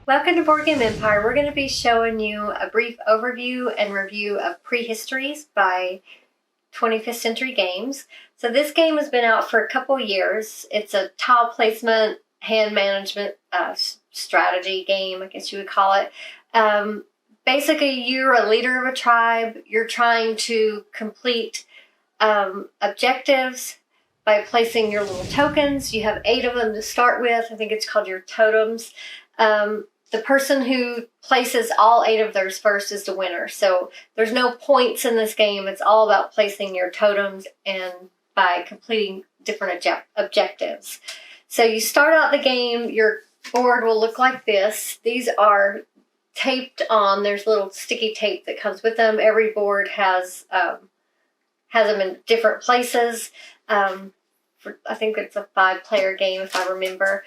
Welcome to Board Game Empire. We're going to be showing you a brief overview and review of Prehistories by 25th Century Games. So this game has been out for a couple years. It's a tile placement, hand management strategy game, I guess you would call it. Basically, you're a leader of a tribe. You're trying to complete objectives by placing your little tokens. You have 8 of them to start with. I think it's called your totems. The person who places all 8 of theirs first is the winner. So there's no points in this game. It's all about placing your totems and by completing different objectives. So you start out the game, your board will look like this. These are taped on. There's little sticky tape that comes with them. Every board has them in different places. I think it's a 5-player game if I remember.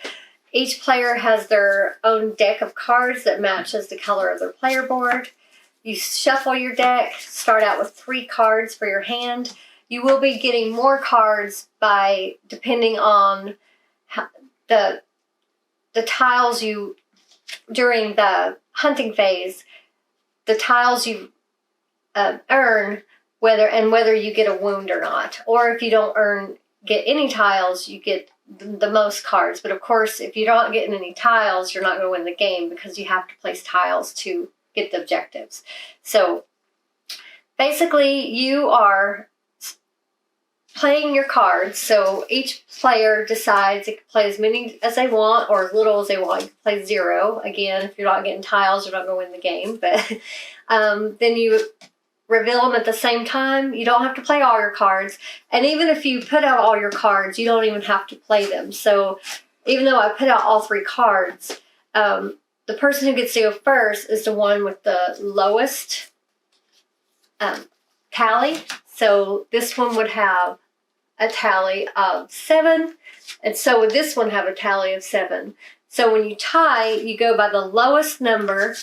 Each player has their own deck of cards that matches the color of their player board. You shuffle your deck, start out with 3 cards for your hand. You will be getting more cards depending on the tiles during the hunting phase, the tiles you earn, whether you get a wound or not. Or if you don't get any tiles, you get the most cards. But of course, if you're not getting any tiles, you're not going to win the game because you have to place tiles to get the objectives. So basically, you are playing your cards. So each player decides they can play as many as they want or as little as they want. You can play 0. Again, if you're not getting tiles, you're not going to win the game. But then you reveal them at the same time. You don't have to play all your cards. And even if you put out all your cards, you don't even have to play them. So even though I put out all 3 cards, the person who gets to go first is the one with the lowest tally. So this one would have a tally of 7. And so would this one have a tally of 7. So when you tie, you go by the lowest number,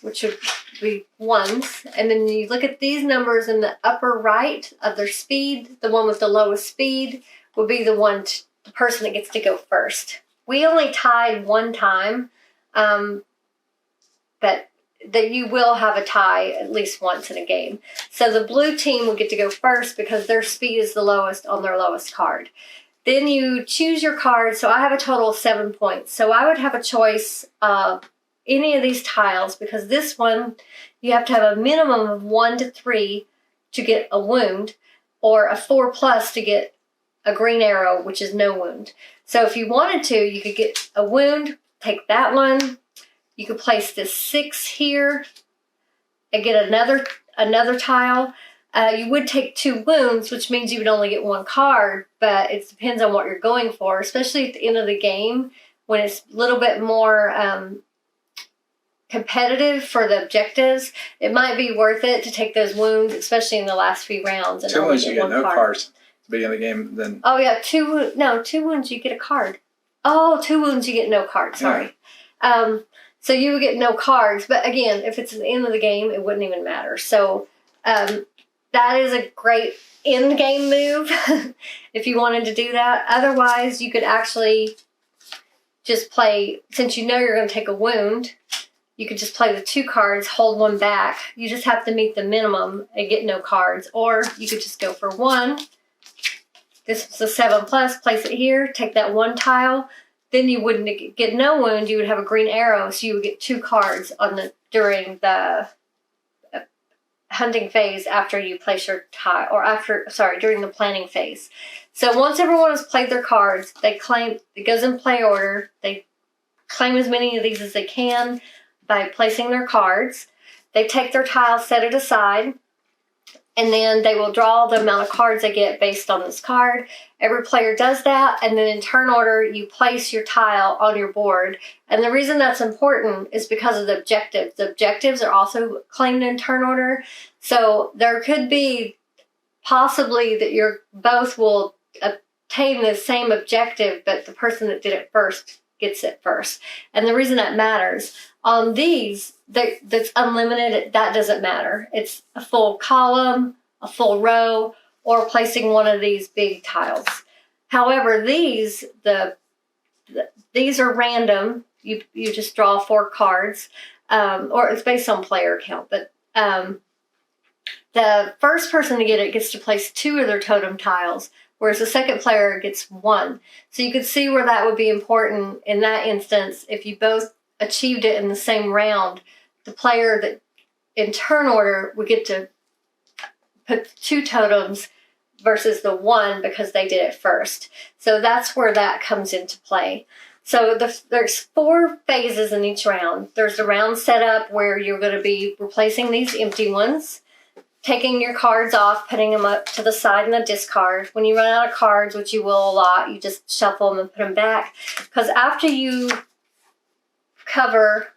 which would be 1s, and then you look at these numbers in the upper right of their speed. The one with the lowest speed will be the person that gets to go first. We only tied 1 time, but that you will have a tie at least once in a game. So the blue team will get to go first because their speed is the lowest on their lowest card. Then you choose your card. So I have a total of 7 points. So I would have a choice of any of these tiles, because this one you have to have a minimum of 1 to 3 to get a wound, or a 4+ to get a green arrow, which is no wound. So if you wanted to, you could get a wound, take that one. You could place this 6 here and get another tile. You would take 2 wounds, which means you would only get 1 card, but it depends on what you're going for, especially at the end of the game when it's a little bit more competitive for the objectives. It might be worth it to take those wounds, especially in the last few rounds. And 2 wounds, you get no cards at the beginning of the game. Then oh yeah, 2 wounds, you get a card. Oh, 2 wounds, you get no card. Sorry. Yeah. So you would get no cards, but again, if it's at the end of the game, it wouldn't even matter. So that is a great end-game move if you wanted to do that. Otherwise, you could actually just play, since you know you're going to take a wound, you could just play the 2 cards, hold 1 back. You just have to meet the minimum and get no cards. Or you could just go for 1. This was a 7+, place it here, take that 1 tile. Then you wouldn't get no wound, you would have a green arrow, so you would get 2 cards during the hunting phase after you place your tile, during the planning phase. So once everyone has played their cards, it goes in play order. They claim as many of these as they can by placing their cards. They take their tile, set it aside, and then they will draw the amount of cards they get based on this card. Every player does that, and then in turn order, you place your tile on your board. And the reason that's important is because of the objectives. The objectives are also claimed in turn order. So there could be possibly that you both will obtain the same objective, but the person that did it first gets it first. And the reason that matters, on these, that's unlimited, that doesn't matter. It's a full column, a full row, or placing one of these big tiles. However, these, the these are random. You just draw 4 cards, or it's based on player count. But the first person to get it gets to place 2 of their totem tiles, whereas the second player gets 1. So you could see where that would be important in that instance. If you both achieved it in the same round, the player that in turn order would get to put 2 totems versus the 1 because they did it first. So that's where that comes into play. So there's 4 phases in each round. There's the round setup where you're going to be replacing these empty ones, taking your cards off, putting them up to the side in the discard. When you run out of cards, which you will a lot, you just shuffle them and put them back. Because after you cover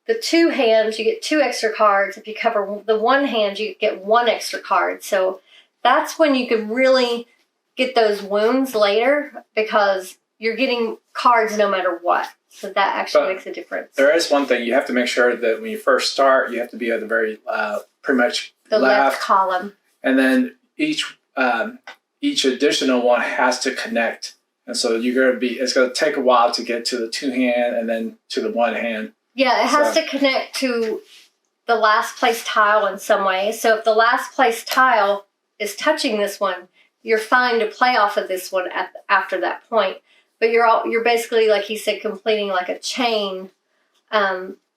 the 2 hands, you get 2 extra cards. If you cover the 1 hand, you get 1 extra card. So that's when you can really get those wounds later, because you're getting cards no matter what. So that actually makes a difference. There is one thing. You have to make sure that when you first start, you have to be at the very, pretty much the left column. And then each additional one has to connect. And so it's going to take a while to get to the 2 hand and then to the 1 hand. Yeah, it has to connect to the last place tile in some way. So if the last place tile is touching this one, you're fine to play off of this one after that point. But you're basically, like he said, completing like a chain,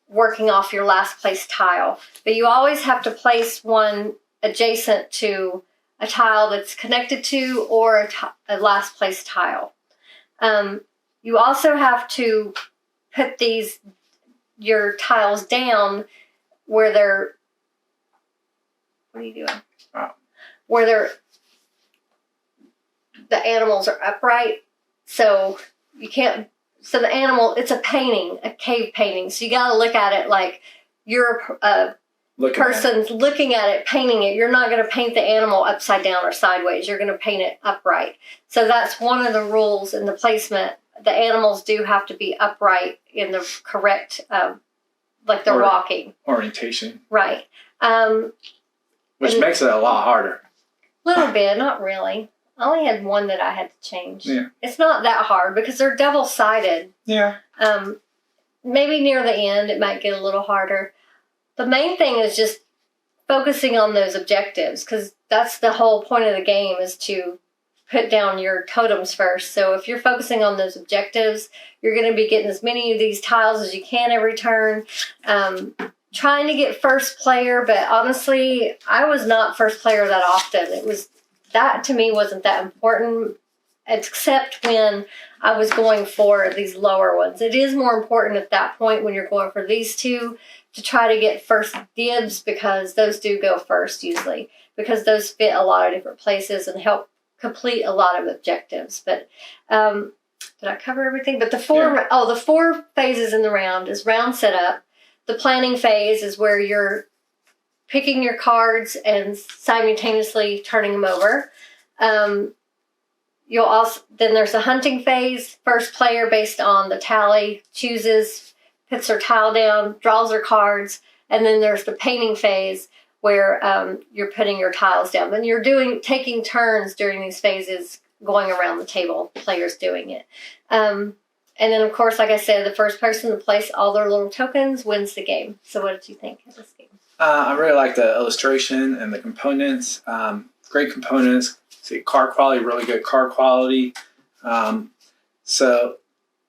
working off your last place tile. But you always have to place one adjacent to a tile that's connected to or a last place tile. You also have to put your tiles down where they're, what are you doing? Oh. Where the animals are upright. So you can't, so the animal, it's a painting, a cave painting. So you got to look at it like you're a person's looking at it, painting it. You're not going to paint the animal upside down or sideways. You're going to paint it upright. So that's one of the rules in the placement. The animals do have to be upright in the correct, like they're walking. Orientation. Right. Which makes it a lot harder. A little bit, not really. I only had one that I had to change. Yeah. It's not that hard because they're double-sided. Yeah. Maybe near the end it might get a little harder. The main thing is just focusing on those objectives, because that's the whole point of the game, is to put down your totems first. So if you're focusing on those objectives, you're going to be getting as many of these tiles as you can every turn. Trying to get first player, but honestly, I was not first player that often. That to me wasn't that important, except when I was going for these lower ones. It is more important at that point when you're going for these 2 to try to get first dibs, because those do go first usually, because those fit a lot of different places and help complete a lot of objectives. But did I cover everything? But the 4 phases in the round is round setup. The planning phase is where you're picking your cards and simultaneously turning them over. Then there's a hunting phase. First player, based on the tally, chooses, puts their tile down, draws their cards, and then there's the painting phase where you're putting your tiles down. Then you're taking turns during these phases, going around the table, players doing it. And then, of course, like I said, the first person to place all their little tokens wins the game. So what did you think of this game? I really like the illustration and the components. Great components. See, card quality, really good card quality. So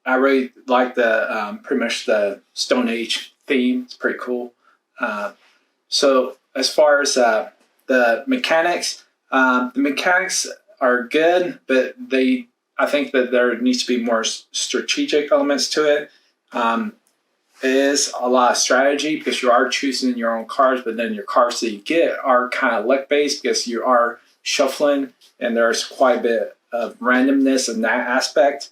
I really like pretty much the Stone Age theme. It's pretty cool. So as far as the mechanics are good, but I think that there needs to be more strategic elements to it. It is a lot of strategy because you are choosing your own cards, but then your cards that you get are kind of luck-based because you are shuffling, and there's quite a bit of randomness in that aspect.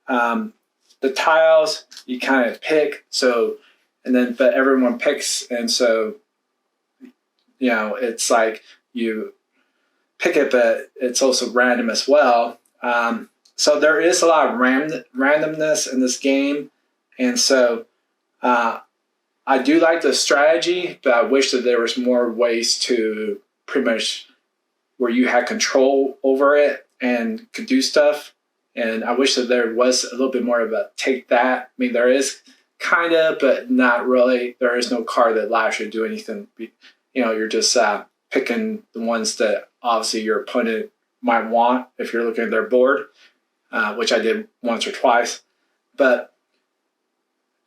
The tiles, you kind of pick, but everyone picks, and so, it's like you pick it, but it's also random as well. So there is a lot of randomness in this game, and so I do like the strategy, but I wish that there was more ways to pretty much where you had control over it and could do stuff. And I wish that there was a little bit more of a take that. I mean, there is kind of, but not really. There is no card that allows you to do anything. You're just picking the ones that obviously your opponent might want if you're looking at their board, which I did once or twice. But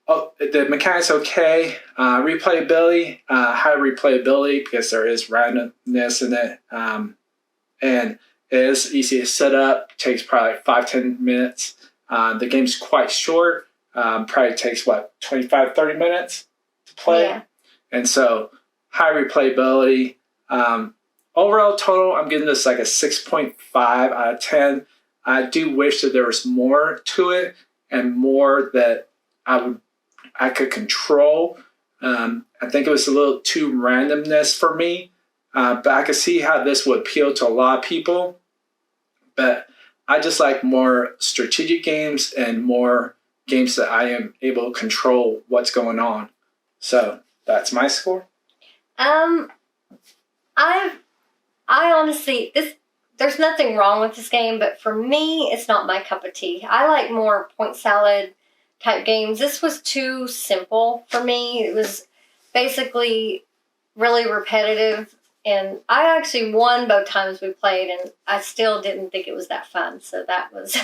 the mechanics okay. Replayability, high replayability because there is randomness in it. And it is easy to set up. Takes probably 5-10 minutes. The game's quite short. Probably takes 25-30 minutes to play. Yeah. And so high replayability. Overall total, I'm giving this like a 6.5 out of 10. I do wish that there was more to it and more that I could control. I think it was a little too randomness for me. But I could see how this would appeal to a lot of people. But I just like more strategic games and more games that I am able to control what's going on. So that's my score. I honestly, there's nothing wrong with this game, but for me, it's not my cup of tea. I like more point salad type games. This was too simple for me. It was basically really repetitive, and I actually won both times we played, and I still didn't think it was that fun. So that was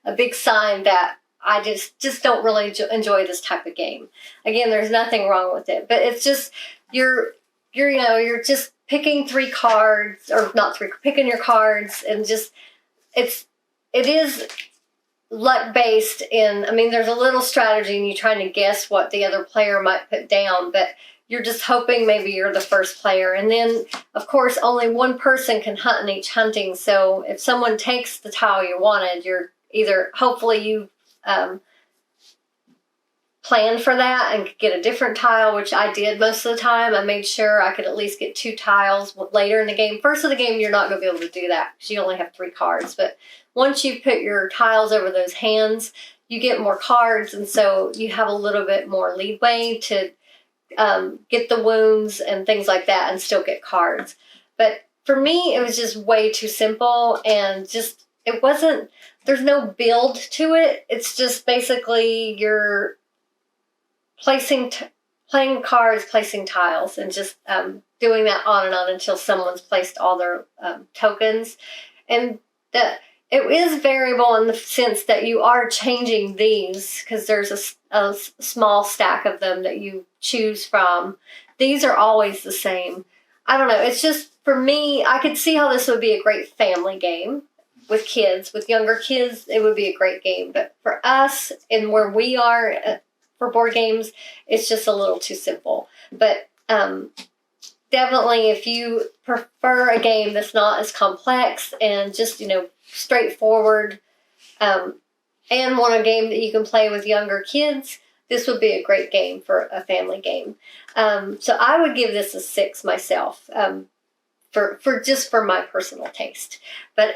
a big sign that I just don't really enjoy this type of game. Again, there's nothing wrong with it, but it's just you're just picking three cards, or not three, picking your cards, and just it is luck based in, I mean, there's a little strategy and you're trying to guess what the other player might put down, but you're just hoping maybe you're the first player. And then, of course, only one person can hunt in each hunting. So if someone takes the tile you wanted, you're either, hopefully you plan for that and get a different tile, which I did most of the time. I made sure I could at least get 2 tiles later in the game. First of the game, you're not going to be able to do that because you only have 3 cards. But once you put your tiles over those hands, you get more cards, and so you have a little bit more leeway to get the wounds and things like that and still get cards. But for me, it was just way too simple, and just, it wasn't, there's no build to it. It's just basically you're playing cards, placing tiles, and just doing that on and on until someone's placed all their tokens. And it is variable in the sense that you are changing these because there's a small stack of them that you choose from. These are always the same. I don't know. It's just, for me, I could see how this would be a great family game with kids. With younger kids, it would be a great game. But for us and where we are for board games, it's just a little too simple. But definitely, if you prefer a game that's not as complex and just, straightforward, and want a game that you can play with younger kids, this would be a great game for a family game. So I would give this a 6 myself, for my personal taste. But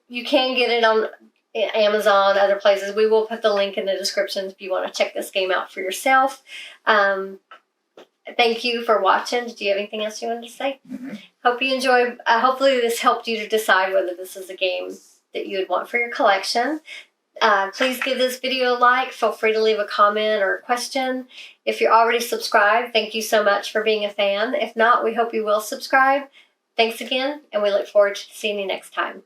you can get it on Amazon, other places. We will put the link in the description if you want to check this game out for yourself. Thank you for watching. Did you have anything else you wanted to say? Mm-hmm. Hope you enjoyed. Hopefully this helped you to decide whether this is a game that you would want for your collection. Please give this video a like. Feel free to leave a comment or a question. If you're already subscribed, thank you so much for being a fan. If not, we hope you will subscribe. Thanks again, and we look forward to seeing you next time.